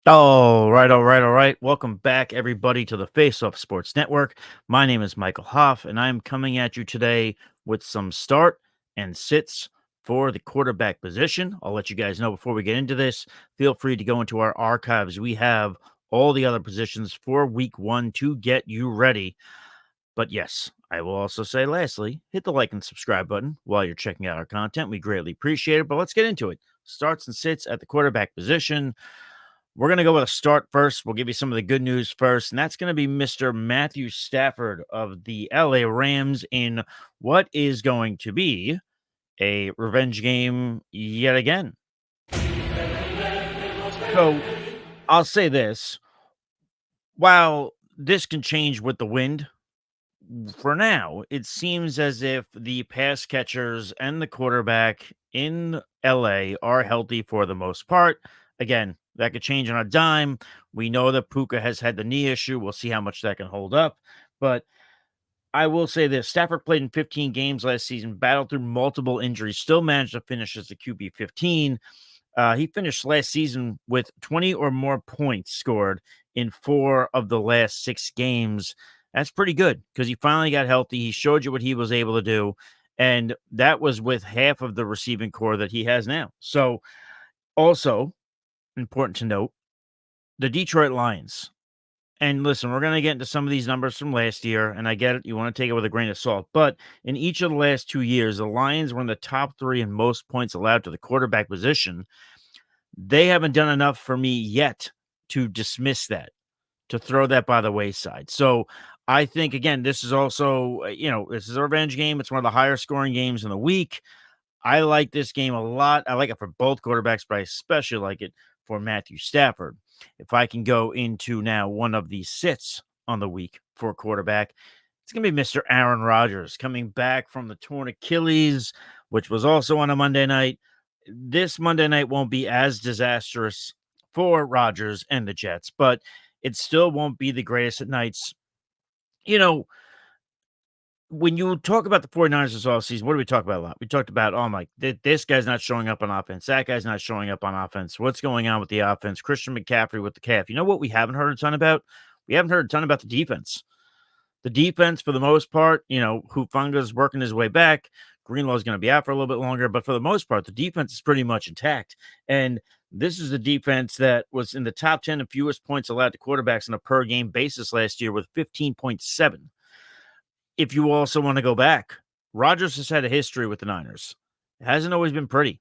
All right. Welcome back, everybody, to the Face Off Sports Network. My name is Michael Hoff, and I'm coming at you today with some start and sits for the quarterback position. I'll let you guys know before we get into this. Feel free to go into our archives. We have all the other positions for week one to get you ready. But yes, I will also say, lastly, hit the like and subscribe button while you're checking out our content. We greatly appreciate it. But let's get into it. Starts and sits at the quarterback position. We're going to go with a start first. We'll give you some of the good news first, and that's going to be Mr. Matthew Stafford of the LA Rams in what is going to be a revenge game yet again. So I'll say this, while this can change with the wind, for now, it seems as if the pass catchers and the quarterback in LA are healthy for the most part. Again, that could change on a dime. We know that Puka has had the knee issue. We'll see how much that can hold up. But I will say this, Stafford played in 15 games last season, battled through multiple injuries, still managed to finish as the QB 15. He finished last season with 20 or more points scored in 4 of the last 6 games. That's pretty good because he finally got healthy. He showed you what he was able to do, and that was with half of the receiving core that he has now. So, also important to note, the Detroit Lions. And listen, we're going to get into some of these numbers from last year, and I get it. You want to take it with a grain of salt. But in each of the last 2 years, the Lions were in the top 3 in most points allowed to the quarterback position. They haven't done enough for me yet to dismiss that, to throw that by the wayside. So I think, again, this is also, this is a revenge game. It's one of the higher scoring games in the week. I like this game a lot. I like it for both quarterbacks, but I especially like it for Matthew Stafford. If I can go into now one of the sits on the week for quarterback, it's going to be Mr. Aaron Rodgers coming back from the torn Achilles, which was also on a Monday night. This Monday night won't be as disastrous for Rodgers and the Jets, but it still won't be the greatest at nights. You know, when you talk about the 49ers this offseason, what do we talk about a lot? We talked about, oh my, this guy's not showing up on offense. That guy's not showing up on offense. What's going on with the offense? Christian McCaffrey with the calf. You know what we haven't heard a ton about? We haven't heard a ton about the defense. The defense, for the most part, Hufanga's working his way back. Greenlaw's going to be out for a little bit longer, but for the most part, the defense is pretty much intact. And this is the defense that was in the top 10 of fewest points allowed to quarterbacks on a per game basis last year with 15.7. If you also want to go back, Rodgers has had a history with the Niners. It hasn't always been pretty.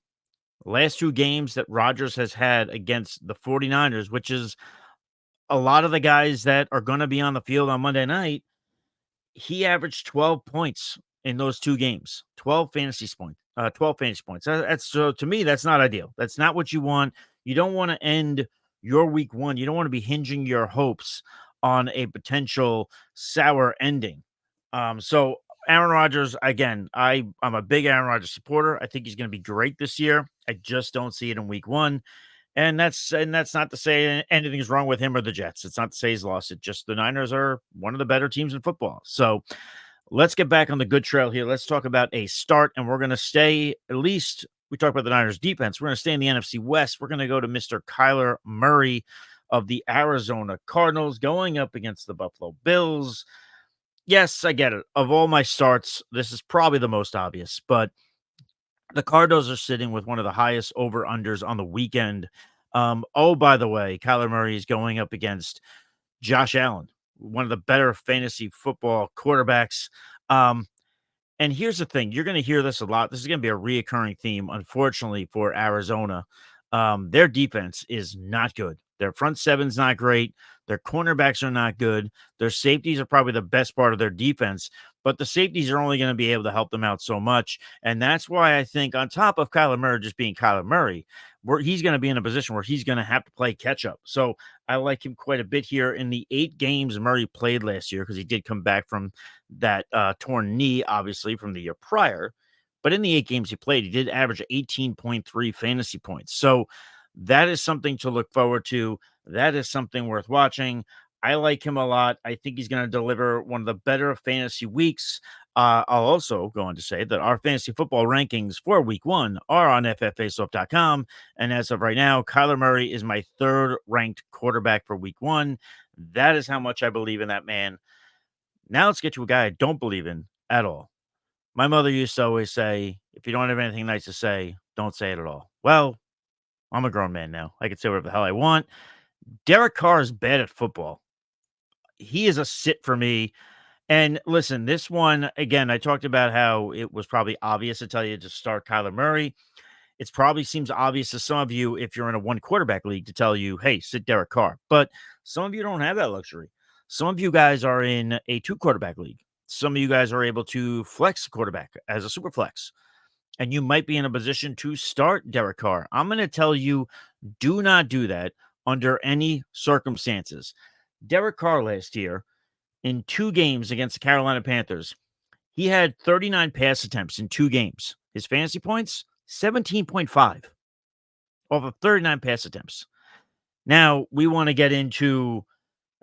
The last 2 games that Rodgers has had against the 49ers, which is a lot of the guys that are going to be on the field on Monday night, he averaged 12 points in those 2 games. 12 fantasy points. That's so to me, that's not ideal. That's not what you want. You don't want to end your week 1. You don't want to be hinging your hopes on a potential sour ending. So Aaron Rodgers, again, I'm a big Aaron Rodgers supporter. I think he's going to be great this year. I just don't see it in week 1. And that's not to say anything's wrong with him or the Jets. It's not to say he's lost. It just the Niners are one of the better teams in football. So let's get back on the good trail here. Let's talk about a start, and we're going to stay at least. We talked about the Niners defense. We're going to stay in the NFC West. We're going to go to Mr. Kyler Murray of the Arizona Cardinals going up against the Buffalo Bills. Yes, I get it. Of all my starts, this is probably the most obvious, but the Cardinals are sitting with one of the highest over-unders on the weekend. Oh, by the way, Kyler Murray is going up against Josh Allen, one of the better fantasy football quarterbacks. And here's the thing. You're going to hear this a lot. This is going to be a reoccurring theme, unfortunately, for Arizona. Their defense is not good. Their front seven's not great. Their cornerbacks are not good. Their safeties are probably the best part of their defense, but the safeties are only going to be able to help them out so much. And that's why I think on top of Kyler Murray just being Kyler Murray, he's going to be in a position where he's going to have to play catch up. So I like him quite a bit here. In the 8 games Murray played last year, because he did come back from that torn knee, obviously, from the year prior. But in the 8 games he played, he did average 18.3 fantasy points. So that is something to look forward to. That is something worth watching. I like him a lot. I think he's going to deliver one of the better fantasy weeks. I'll also go on to say that our fantasy football rankings for week one are on fffaceoff.com. And as of right now, Kyler Murray is my third ranked quarterback for week one. That is how much I believe in that man. Now let's get to a guy I don't believe in at all. My mother used to always say, if you don't have anything nice to say, don't say it at all. Well, I'm a grown man now. I can say whatever the hell I want. Derek Carr is bad at football. He is a sit for me. And listen, this one, again, I talked about how it was probably obvious to tell you to start Kyler Murray. It probably seems obvious to some of you if you're in a one quarterback league to tell you, hey, sit Derek Carr. But some of you don't have that luxury. Some of you guys are in a two quarterback league. Some of you guys are able to flex a quarterback as a super flex. And you might be in a position to start Derek Carr. I'm going to tell you, do not do that under any circumstances. Derek Carr last year, in 2 games against the Carolina Panthers, he had 39 pass attempts in 2 games. His fantasy points, 17.5 off of 39 pass attempts. Now, we want to get into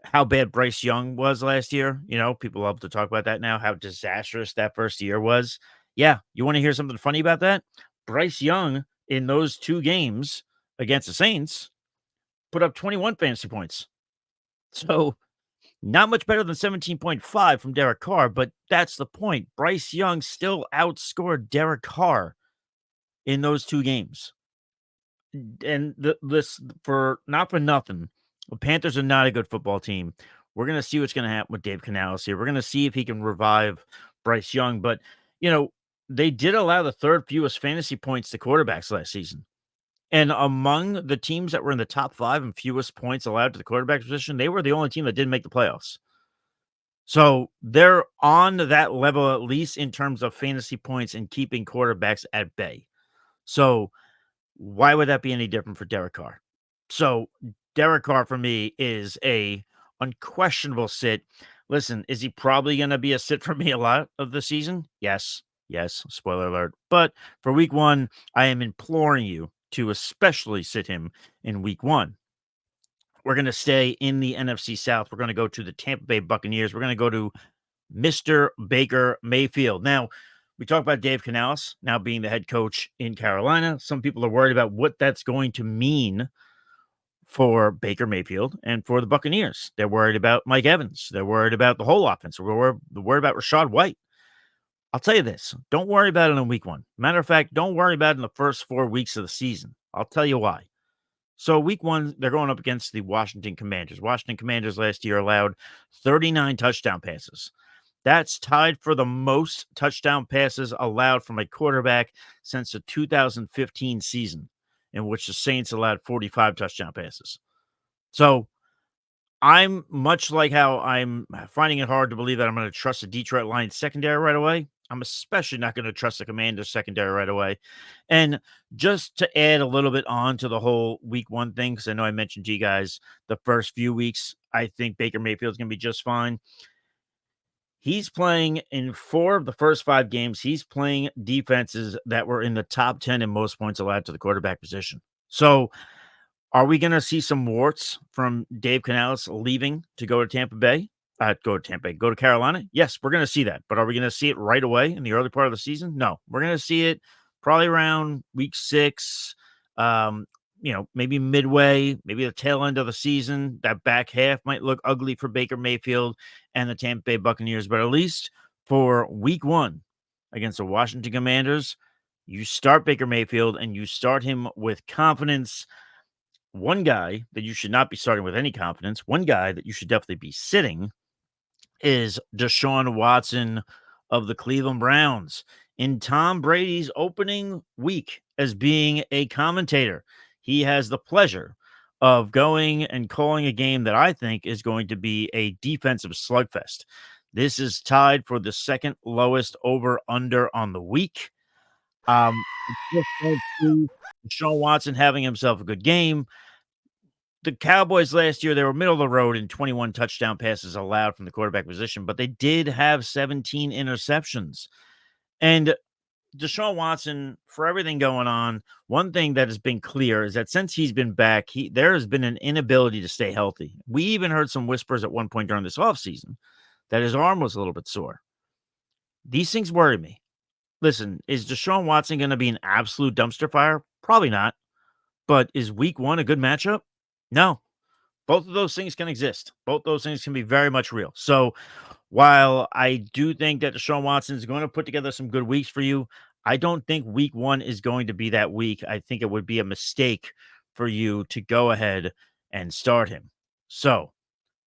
how bad Bryce Young was last year. You know, people love to talk about that now, how disastrous that first year was. Yeah, you want to hear something funny about that? Bryce Young, in those 2 games against the Saints, put up 21 fantasy points. So, not much better than 17.5 from Derek Carr, but that's the point. Bryce Young still outscored Derek Carr in those 2 games. And this for not for nothing, the Panthers are not a good football team. We're going to see what's going to happen with Dave Canales here. We're going to see if he can revive Bryce Young. But, you know, they did allow the third fewest fantasy points to quarterbacks last season. And among the teams that were in the top 5 and fewest points allowed to the quarterback position, they were the only team that didn't make the playoffs. So they're on that level, at least in terms of fantasy points and keeping quarterbacks at bay. So why would that be any different for Derek Carr? So Derek Carr for me is a unquestionable sit. Listen, is he probably going to be a sit for me a lot of the season? Yes. Yes. Spoiler alert. But for week one, I am imploring you to especially sit him in week one. We're going to stay in the NFC South. We're going to go to the Tampa Bay Buccaneers. We're going to go to Mr. Baker Mayfield. Now, we talk about Dave Canales now being the head coach in Carolina. Some people are worried about what that's going to mean for Baker Mayfield and for the Buccaneers. They're worried about Mike Evans. They're worried about the whole offense. They're worried about Rashad White. I'll tell you this. Don't worry about it in week one. Matter of fact, don't worry about it in the first 4 weeks of the season. I'll tell you why. So week one, they're going up against the Washington Commanders. Washington Commanders last year allowed 39 touchdown passes. That's tied for the most touchdown passes allowed from a quarterback since the 2015 season, in which the Saints allowed 45 touchdown passes. So I'm much like how I'm finding it hard to believe that I'm going to trust the Detroit Lions secondary right away. I'm especially not going to trust the Commanders secondary right away. And just to add a little bit on to the whole week one thing, because I know I mentioned to you guys the first few weeks, I think Baker Mayfield's going to be just fine. He's playing in 4 of the first 5 games. He's playing defenses that were in the top 10 in most points allowed to the quarterback position. So are we going to see some warts from Dave Canales leaving to go to Tampa Bay? Go to Carolina? Yes, we're going to see that. But are we going to see it right away in the early part of the season? No, we're going to see it probably around week 6, maybe midway, maybe the tail end of the season. That back half might look ugly for Baker Mayfield and the Tampa Bay Buccaneers. But at least for week 1 against the Washington Commanders, you start Baker Mayfield and you start him with confidence. One guy that you should not be starting with any confidence, one guy that you should definitely be sitting is Deshaun Watson of the Cleveland Browns in Tom Brady's opening week as being a commentator. He has the pleasure of going and calling a game that I think is going to be a defensive slugfest. This is tied for the second lowest over-under on the week. Deshaun Watson having himself a good game. The Cowboys last year, they were middle of the road in 21 touchdown passes allowed from the quarterback position, but they did have 17 interceptions. And Deshaun Watson, for everything going on, one thing that has been clear is that since he's been back, there has been an inability to stay healthy. We even heard some whispers at one point during this offseason that his arm was a little bit sore. these things worry me. Listen, is Deshaun Watson going to be an absolute dumpster fire? Probably not. But is week one a good matchup? No. Both of those things can exist. Both those things can be very much real. So while I do think that Deshaun Watson is going to put together some good weeks for you, I don't think week one is going to be that week. I think it would be a mistake for you to go ahead and start him. So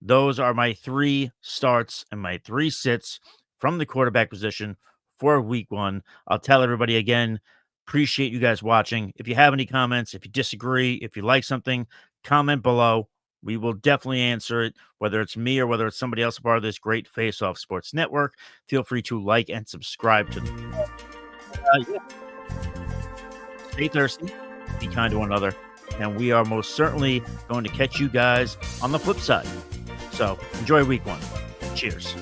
those are my three starts and my three sits from the quarterback position for week one. I'll tell everybody again, appreciate you guys watching. If you have any comments, if you disagree, if you like something, comment below. We will definitely answer it, whether it's me or whether it's somebody else a part of this great Face Off Sports Network. Feel free to like and subscribe to the yeah, stay thirsty, be kind to one another, and we are most certainly going to catch you guys on the flip side. So enjoy week one. Cheers.